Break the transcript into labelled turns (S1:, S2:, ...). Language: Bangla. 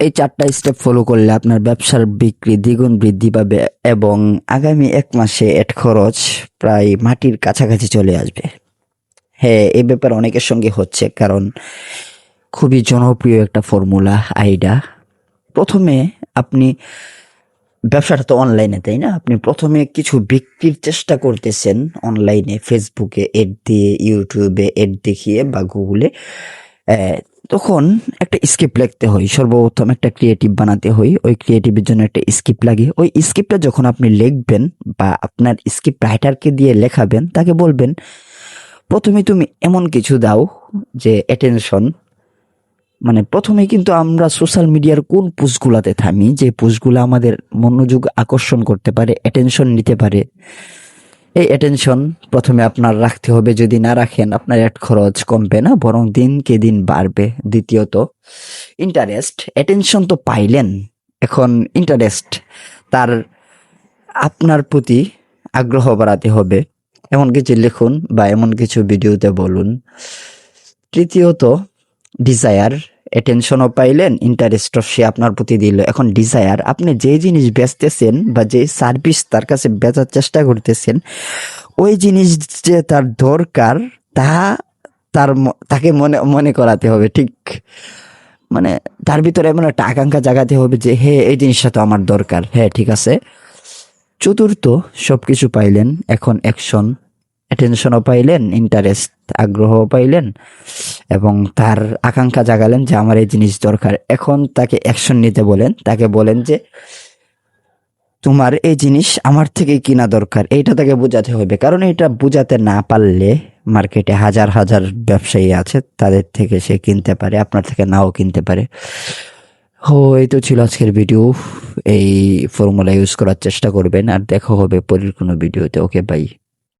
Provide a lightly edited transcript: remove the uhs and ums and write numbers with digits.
S1: এই 4টা স্টেপ ফলো করলে আপনার ব্যবসার বিক্রি দ্বিগুণ বৃদ্ধি পাবে এবং আগামী 1 মাসে এড খরচ প্রায় মাটির কাছাকাছি চলে আসবে। হ্যাঁ, এই ব্যাপার অনেকের সঙ্গে হচ্ছে, কারণ খুবই জনপ্রিয় একটা ফর্মুলা আইডা। প্রথমে আপনি ব্যবসাটা তো অনলাইনে, তাই না? আপনি প্রথমে কিছু বিক্রির চেষ্টা করতেছেন অনলাইনে, ফেসবুকে এড দিয়ে, ইউটিউবে এড দেখিয়ে বা গুগলে। তখন একটা স্ক্রিপ্ট লিখতে হয়, সর্বপ্রথম একটা ক্রিয়েটিভ বানাতে হয়। ওই ক্রিয়েটিভের জন্য একটা স্ক্রিপ্ট লাগে। ওই স্ক্রিপ্টটা যখন আপনি লিখবেন বা আপনার স্ক্রিপ্ট রাইটারকে দিয়ে লেখাবেন, তাকে বলবেন প্রথমে তুমি এমন কিছু দাও যে অ্যাটেনশন, মানে প্রথমে কিন্তু আমরা সোশ্যাল মিডিয়ার কোন পোস্টগুলাতে থামি যে পোস্টগুলো আমাদের মনোযোগ আকর্ষণ করতে পারে, অ্যাটেনশন নিতে পারে। এই অ্যাটেনশন প্রথমে আপনার রাখতে হবে। যদি না রাখেন আপনার অ্যাড খরচ কমবে না, বরং দিনকে দিন বাড়বে। দ্বিতীয়ত ইন্টারেস্ট। অ্যাটেনশন তো পাইলেন, এখন ইন্টারেস্ট, তার আপনার প্রতি আগ্রহ বাড়াতে হবে। এমন কিছু লিখুন বা এমন কিছু ভিডিওতে বলুন। তৃতীয়ত ডিজায়ার। অ্যাটেনশনও পাইলেন, ইন্টারেস্টও সে আপনার প্রতি দিল। এখন ডিজায়ার, আপনি যে জিনিস বেচতেছেন বা যে সার্ভিস তার কাছে বেচার চেষ্টা করতেছেন, ওই জিনিস যে তার দরকার তা তাকে মনে মনে করাতে হবে। ঠিক মানে তার ভিতরে এমন একটা আকাঙ্ক্ষা জাগাতে হবে যে হ্যাঁ, এই জিনিসটা তো আমার দরকার। হ্যাঁ, ঠিক আছে। চতুর্থ, সবকিছু পাইলেন, এখন অ্যাকশন। অ্যাটেনশনও পাইলেন, ইন্টারেস্ট আগ্রহও পাইলেন এবং তার আকাঙ্ক্ষা জাগালেন যে আমার এই জিনিস দরকার। এখন তাকে অ্যাকশন নিতে বলেন। তাকে বলেন যে তোমার এই জিনিস আমার থেকে কিনা দরকার, এইটা তাকে বোঝাতে হবে। কারণ এটা বোঝাতে না পারলে মার্কেটে হাজার হাজার ব্যবসায়ী আছে, তাদের থেকে সে কিনতে পারে, আপনার থেকে নাও কিনতে পারে। এই তো ছিল আজকের ভিডিও। এই ফর্মুলা ইউজ করার চেষ্টা করবেন, আর দেখা হবে পরের কোনো ভিডিওতে। ওকে, বাই।